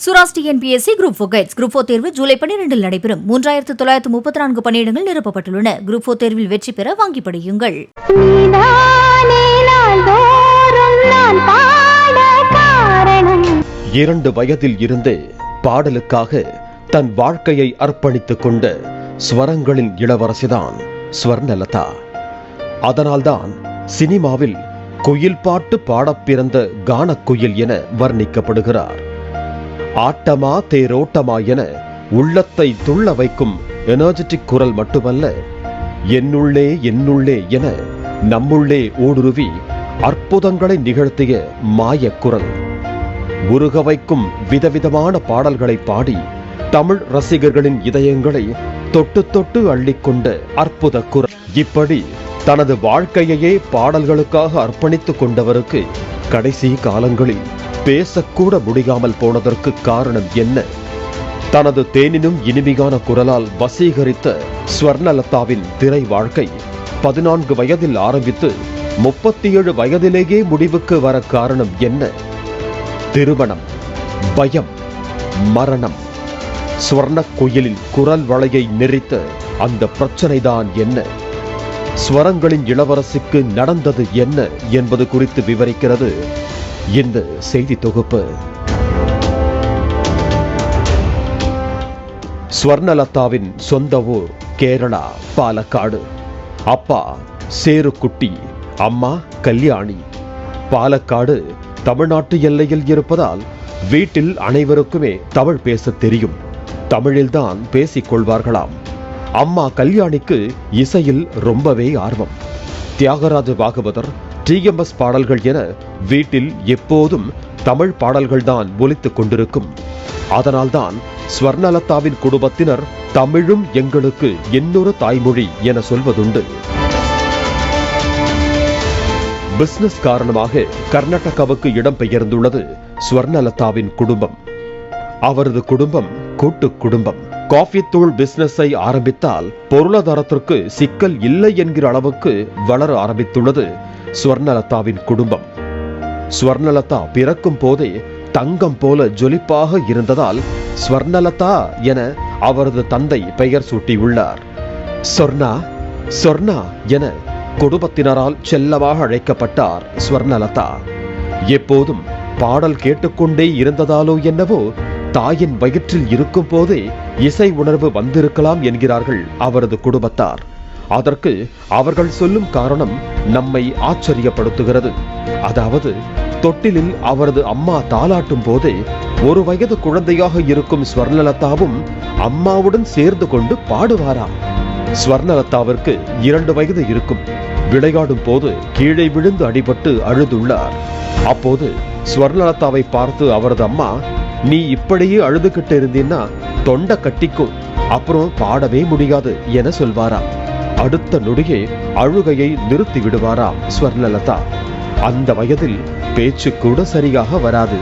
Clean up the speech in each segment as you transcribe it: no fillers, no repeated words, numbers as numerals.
Sura's TNPSC group 4 guides group 4 தேர்வு ஜூலை 12 நடைபெறும். 3934 பணியிடங்கள் நிரப்பப்பட்டுள்ளன. குரூப் 4 தேர்வில் வெற்றி பெற வாங்கி படியுங்கள். 2 வயதில் இருந்தே பாடலுக்காக தன் வாழ்க்கையை அர்ப்பணித்துக் கொண்ட ஸ்வரங்களின் இளவரசிதான் ஸ்வர்ணலதா. அதனால்தான் சினிமாவில் குயில் பாட்டு பாடப் பிறந்த கானக்குயில் என வர்ணிக்கப்படுகிறார். ஆட்டமா தேரோட்டமா என உள்ளத்தை துள்ள வைக்கும் எனர்ஜெட்டிக் குரல் மட்டுமல்ல, என்னுள்ளே என்னுள்ளே என நம்முள்ளே ஊடுருவி அற்புதங்களை நிகழ்த்திய மாய குரல். உருக வைக்கும் விதவிதமான பாடல்களை பாடி தமிழ் ரசிகர்களின் இதயங்களை தொட்டு தொட்டு அள்ளிக்கொண்ட அற்புத குரல். இப்படி தனது வாழ்க்கையையே பாடல்களுக்காக அர்ப்பணித்துக் கொண்டவருக்கு கடைசி காலங்களில் பேசக்கூட முடியாமல் போனதற்கு காரணம் என்ன? தனது தேனினும் இனிமையான குரலால் வசீகரித்த ஸ்வர்ணலதாவின் திரை வாழ்க்கை 14 வயதில் ஆரம்பித்து 37 வயதிலேயே முடிவுக்கு வர காரணம் என்ன? திருமணம், பயம், மரணம். ஸ்வர்ண குயிலின் குரல் வளையை நெறித்த அந்த பிரச்சனைதான் என்ன? ஸ்வரங்களின் இளவரசிக்கு நடந்தது என்ன என்பது குறித்து விவரிக்கிறது இந்த செய்தி தொகுப்பு. ஸ்வர்ணலதாவின் சொந்த ஊர் கேரளா, பாலக்காடு. அப்பா சேருக்குட்டி, அம்மா கல்யாணி. பாலக்காடு தமிழ்நாட்டு எல்லையில் இருப்பதால் வீட்டில் அனைவருக்குமே தமிழ் பேச தெரியும். தமிழில்தான் பேசிக் கொள்வார்களாம். அம்மா கல்யாணிக்கு இசையில் ரொம்பவே ஆர்வம். தியாகராஜ பாகவதர், டிஎம்எஸ் பாடல்கள் என வீட்டில் எப்போதும் தமிழ் பாடல்கள்தான் ஒலித்துக் கொண்டிருக்கும். அதனால்தான் ஸ்வர்ணலதாவின் குடும்பத்தினர் தமிழும் எங்களுக்கு இன்னொரு தாய்மொழி என சொல்வதுண்டு. பிசினஸ் காரணமாக கர்நாடகாவுக்கு இடம்பெயர்ந்துள்ளது ஸ்வர்ணலதாவின் குடும்பம். அவரது குடும்பம் கூட்டு குடும்பம். காஃபி தூள் பிசினஸை ஆரம்பித்தால் பொருளாதாரத்திற்கு சிக்கல் இல்லை என்கிற அளவுக்கு வளர ஆரம்பித்துள்ளது ஸ்வர்ணலதாவின் குடும்பம். ஸ்வர்ணலதா பிறக்கும் போதே தங்கம் போல ஜொலிப்பாக இருந்ததால் ஸ்வர்ணலதா என அவரது தந்தை பெயர் சூட்டியுள்ளார். சொர்ணா சொர்ணா என குடும்பத்தினரால் செல்லமாக அழைக்கப்பட்டார் ஸ்வர்ணலதா. எப்போதும் பாடல் கேட்டுக்கொண்டே இருந்ததாலோ என்னவோ தாயின் வயிற்றில் இருக்கும் போதே இசை உணர்வு வந்திருக்கலாம் என்கிறார்கள் அவரது குடும்பத்தார். அதற்கு அவர்கள் சொல்லும் காரணம் நம்மை ஆச்சரியப்படுத்துகிறது. அதாவது, தொட்டிலில் அவரது அம்மா தாலாட்டும் போதே 1 வயது குழந்தையாக இருக்கும் ஸ்வர்ணலதாவும் அம்மாவுடன் சேர்ந்து கொண்டு பாடுவாராம். ஸ்வர்ணலதாவிற்கு 2 வயது இருக்கும். விளையாடும் போது கீழே விழுந்து அடிபட்டு அழுதுள்ளார். அப்போது ஸ்வர்ணலதாவை பார்த்து அவரது அம்மா, நீ இப்படியே அழுதுகிட்டு இருந்தீன்னா தொண்டை கட்டிக்கும், அப்புறம் பாடவே முடியாது என சொல்வாராம். அடுத்த நொடியே அழுகையை நிறுத்தி விடுவாராம் ஸ்வர்ணலதா. அந்த வயதில் பேச்சு கூட சரியாக வராது.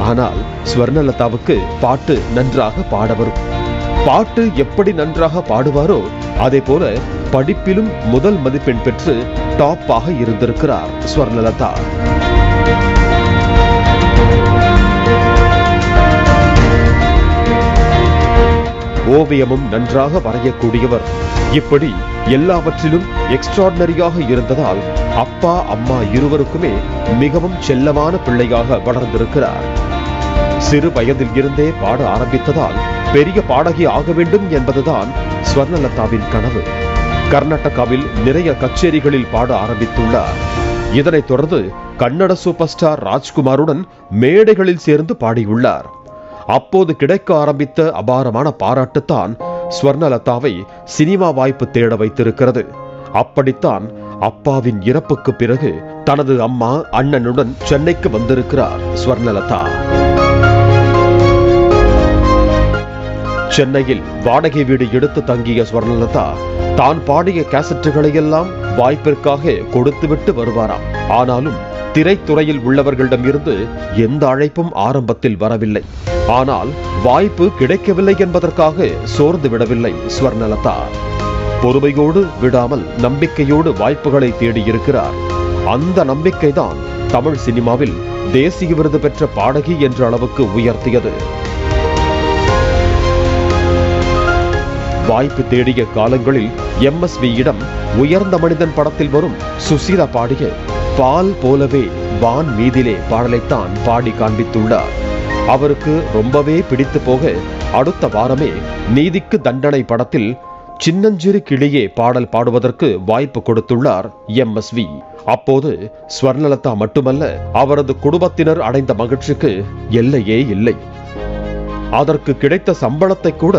ஆனால் ஸ்வர்ணலதாவுக்கு பாட்டு நன்றாக பாட வரும். பாட்டு எப்படி நன்றாக பாடுவாரோ அதே போல படிப்பிலும் முதல் மதிப்பெண் பெற்று டாப்பாக இருந்திருக்கிறார் ஸ்வர்ணலதா. ஓவியமும் நன்றாக வரையக்கூடியவர். இப்படி எல்லாவற்றிலும் எக்ஸ்ட்ராடினரியாக இருந்ததால் அப்பா அம்மா இருவருக்குமே மிகவும் செல்லமான பிள்ளையாக வளர்ந்திருக்கிறார். சிறு வயதில் இருந்தே பாட ஆரம்பித்ததால் பெரிய பாடகி ஆக வேண்டும் என்பதுதான் ஸ்வர்ணலதாவின் கனவு. கர்நாடகாவில் நிறைய கச்சேரிகளில் பாட ஆரம்பித்துள்ளார். இதனைத் தொடர்ந்து கன்னட சூப்பர் ஸ்டார் ராஜ்குமாருடன் மேடைகளில் சேர்ந்து பாடியுள்ளார். அப்போது கிடைக்க ஆரம்பித்த அபாரமான பாராட்டுத்தான் ஸ்வர்ணலதாவை சினிமா வாய்ப்பு தேட வைத்திருக்கிறது. அப்படித்தான் அப்பாவின் இறப்புக்கு பிறகு தனது அம்மா அண்ணனுடன் சென்னைக்கு வந்திருக்கிறார் ஸ்வர்ணலதா. சென்னையில் வாடகை வீடு எடுத்து தங்கிய ஸ்வர்ணலதா தான் பாடிய கேசட்டுகளை எல்லாம் வாய்ப்பிற்காக கொடுத்துவிட்டு வருவாராம். ஆனாலும் திரைத்துறையில் உள்ளவர்களிடம் இருந்து எந்த அழைப்பும் ஆரம்பத்தில் வரவில்லை. ஆனால் வாய்ப்பு கிடைக்கவில்லை என்பதற்காக சோர்ந்து விடவில்லை ஸ்வர்ணலதா. பொறுமையோடு விடாமல் நம்பிக்கையோடு வாய்ப்புகளை தேடியிருக்கிறார். அந்த நம்பிக்கைதான் தமிழ் சினிமாவில் தேசிய விருது பெற்ற பாடகி என்ற அளவுக்கு உயர்த்தியது. வாய்ப்பு தேடிய காலங்களில் MSVயிடம் உயர்ந்த மனிதன் படத்தில் வரும் சுசீலா பாடிய பால் போலவே வான் மீதிலே பாடலைத்தான் பாடி காண்பித்துள்ளார். அவருக்கு ரொம்பவே பிடித்து போக அடுத்த வாரமே நீதிக்கு தண்டனை படத்தில் சின்னஞ்சிறு கிளியே பாடல் பாடுவதற்கு வாய்ப்பு கொடுத்துள்ளார் MSV. அப்போது ஸ்வர்ணலதா மட்டுமல்ல, அவரது குடும்பத்தினர் அடைந்த மகிழ்ச்சிக்கு எல்லையே இல்லை. அதற்கு கிடைத்த சம்பளத்தை கூட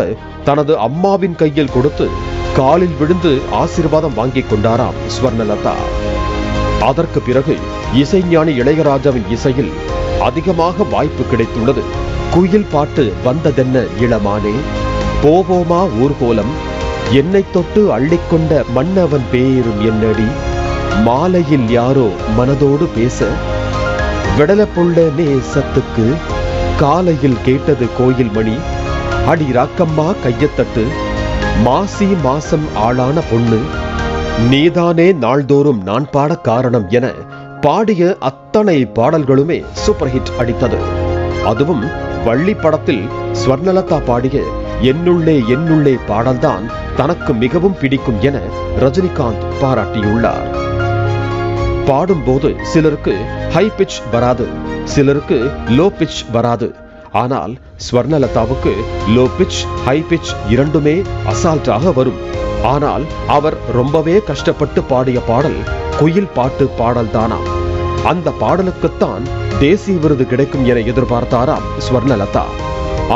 தனது அம்மாவின் கையில் கொடுத்து காலில் விழுந்து ஆசீர்வாதம் வாங்கிக் கொண்டாராம் ஸ்வர்ணலதா. அதற்கு பிறகு இசைஞானி இளையராஜாவின் இசையில் அதிகமாக வாய்ப்பு கிடைத்துள்ளது. குயில் பாட்டு வந்ததென்ன இளமானே, போவோமா ஊர்கோலம், என்னை தொட்டு அள்ளிக்கொண்ட மன்னவன் பேரும் என்னடி, மாலையில் யாரோ மனதோடு பேச, விடலப்புள்ள நேசத்துக்கு காலையில் கேட்டது கோயில் மணி, அடி ராக்கம்மா கையத்தட்டு, மாசி மாசம் ஆளான பொண்ணு, நீதானே நாள்தோறும் நான் பாட காரணம் என பாடிய அத்தனை பாடல்களுமே சூப்பர் ஹிட் அடித்தது. அதுவும் வள்ளி படத்தில் ஸ்வர்ணலதா பாடிய என்னுள்ளே என்னுள்ளே பாடல்தான் தனக்கு மிகவும் பிடிக்கும் என ரஜினிகாந்த் பாராட்டியுள்ளார். பாடும்போது சிலருக்கு ஹை பிட்ச் வராது, சிலருக்கு லோ பிட்ச் வராது. ஆனால் ஸ்வர்ணலதாவுக்கு லோ பிட்ச் ஹை பிட்ச் இரண்டுமே அசால்ட்டாக வரும். ஆனால் அவர் ரொம்பவே கஷ்டப்பட்டு பாடிய பாடல் குயில் பாட்டு பாடல் தானாம். அந்த பாடலுக்குத்தான் தேசிய விருது கிடைக்கும் என எதிர்பார்த்தாராம் ஸ்வர்ணலதா.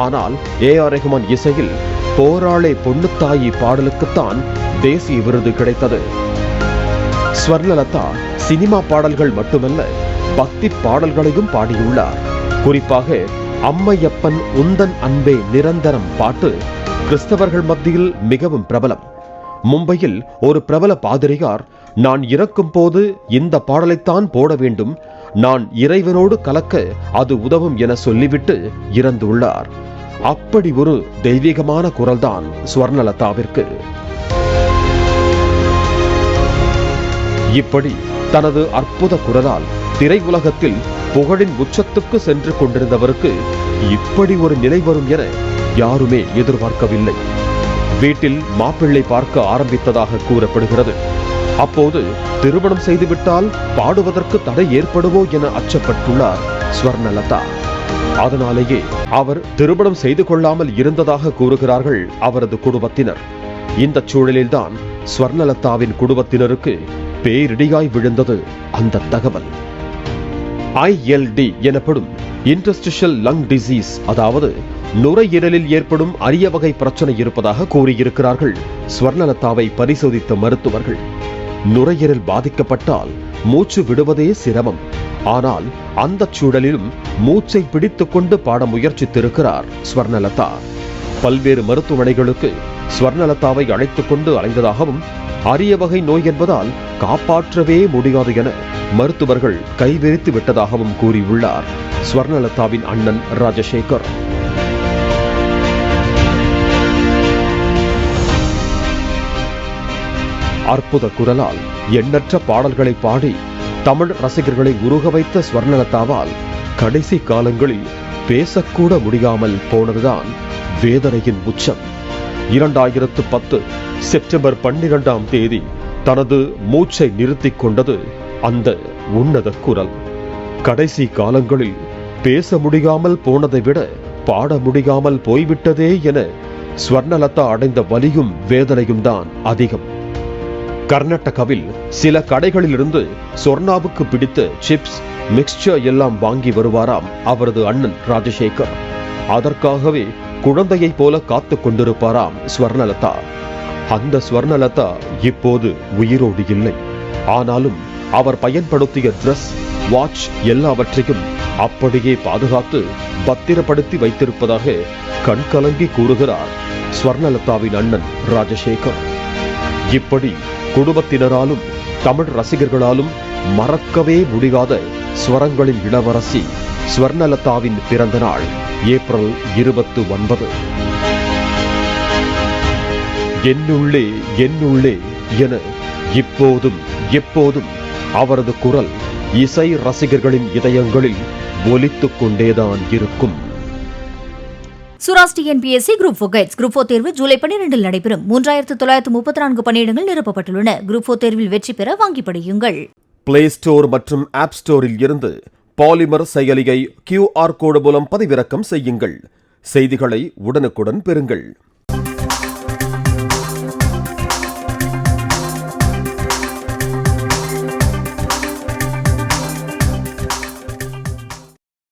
ஆனால் AR ரஹ்மான் இசையில் போராளே பொண்ணுத்தாயி பாடலுக்குத்தான் தேசிய விருது கிடைத்தது. ஸ்வர்ணலதா சினிமா பாடல்கள் மட்டுமல்ல, பக்தி பாடல்களையும் பாடியுள்ளார். குறிப்பாக அம்மையப்பன் உந்தன் அன்பே நிரந்தரம் பாட்டு கிறிஸ்தவர்கள் மத்தியில் மிகவும் பிரபலம். மும்பையில் ஒரு பிரபல பாதிரியார், நான் இறக்கும் போது இந்த பாடலைத்தான் போட வேண்டும், நான் இறைவனோடு கலக்க அது உதவும் என சொல்லிவிட்டு இறந்துள்ளார். அப்படி ஒரு தெய்வீகமான குரல்தான் ஸ்வர்ணலதாவிற்கு. இப்படி தனது அற்புத குரலால் திரையுலகத்தில் புகழின் உச்சத்துக்கு சென்று கொண்டிருந்தவருக்கு இப்படி ஒரு நிலை வரும் என யாருமே எதிர்பார்க்கவில்லை. வீட்டில் மாப்பிள்ளை பார்க்க ஆரம்பித்ததாக கூறப்படுகிறது. அப்போது திருமணம் செய்துவிட்டால் பாடுவதற்கு தடை ஏற்படுவோ என அச்சப்பட்டுள்ளார் ஸ்வர்ணலதா. அதனாலேயே அவர் திருமணம் செய்து கொள்ளாமல் இருந்ததாக கூறுகிறார்கள் அவரது குடும்பத்தினர். இந்த சூழலில்தான் ஸ்வர்ணலதாவின் குடும்பத்தினருக்கு பேரிடியாய் விழுந்தது அந்த தகவல். ILD எனப்படும் இன்டர்ஸ்டிஷியல் லங் டிசீஸ், அதாவது நுரையீரலில் ஏற்படும் அரிய வகை பிரச்சனை இருப்பதாக கூறியிருக்கிறார்கள் ஸ்வர்ணலதாவை பரிசோதித்த மருத்துவர்கள். நுரையீரல் பாதிக்கப்பட்டால் மூச்சு விடுவதே சிரமம். ஆனால் அந்த சூழலிலும் மூச்சை பிடித்துக் கொண்டு பாட முயற்சித்திருக்கிறார் ஸ்வர்ணலதா. பல்வேறு மருத்துவமனைகளுக்கு ஸ்வர்ணலதாவை அழைத்துக் கொண்டு அலைந்ததாகவும், அரிய வகை நோய் என்பதால் காப்பாற்றவே முடியாது என மருத்துவர்கள் கைவிரித்து விட்டதாகவும் கூறியுள்ளார் ஸ்வர்ணலதாவின் அண்ணன் ராஜசேகர். அற்புத குரலால் எண்ணற்ற பாடல்களை பாடி தமிழ் ரசிகர்களை உருக வைத்த ஸ்வர்ணலதாவால் கடைசி காலங்களில் பேசக்கூட முடியாமல் போனதுதான் வேதனையின் உச்சம். 2010 செப்டம்பர் 12ஆம் தேதி தனது மூச்சை நிறுத்திக் கொண்டது அந்த உன்னத குரல். கடைசி காலங்களில் பேச முடியாமல் போனதை விட பாட முடியாமல் போய்விட்டதே என ஸ்வர்ணலதா அடைந்த வலியும் வேதனையும் தான் அதிகம். கர்நாடகாவில் சில கடைகளிலிருந்து சொர்ணாவுக்கு பிடித்த சிப்ஸ், மிக்ஸ்சர் எல்லாம் வாங்கி வருவாராம் அவரது அண்ணன் ராஜசேகர். அதற்காகவே குழந்தையை போல காத்து கொண்டிருப்பாராம் ஸ்வர்ணலதா. அந்த ஸ்வர்ணலதா இப்போது உயிரோடு இல்லை. ஆனாலும் அவர் பயன்படுத்திய டிரஸ், வாட்ச் எல்லாவற்றையும் அப்படியே பாதுகாத்து பத்திரப்படுத்தி வைத்திருப்பதாக கண்கலங்கி கூறுகிறார் ஸ்வர்ணலதாவின் அண்ணன் ராஜசேகர். இப்படி குடும்பத்தினராலும் தமிழ் ரசிகர்களாலும் மறக்கவே முடியாத ஸ்வரங்களின் இளவரசி ஸ்வர்ணலதாவின் பிறந்த நாள் ஏப்ரல் 29. என்னுள்ளே என்னுள்ளே என இப்போதும் எப்போதும் அவரது குரல் இசை ரசிகர்களின் இதயங்களில் ஒலித்துக் கொண்டேதான் இருக்கும். Sura's TNPSC group 4 guides group 4 தேர்வு ஜூலை 12 நடைபெறும். 3934 பணியிடங்கள் நிரப்பப்பட்டுள்ளன. குரூப் 4 தேர்வில் வெற்றி பெற வாங்கி படியுங்கள். பிளே ஸ்டோர் மற்றும் ஆப் ஸ்டோரில் இருந்து பாலிமர் செயலியை QR கோடு மூலம் பதிவிறக்கம் செய்யுங்கள். செய்திகளை உடனுக்குடன் பெறுங்கள்.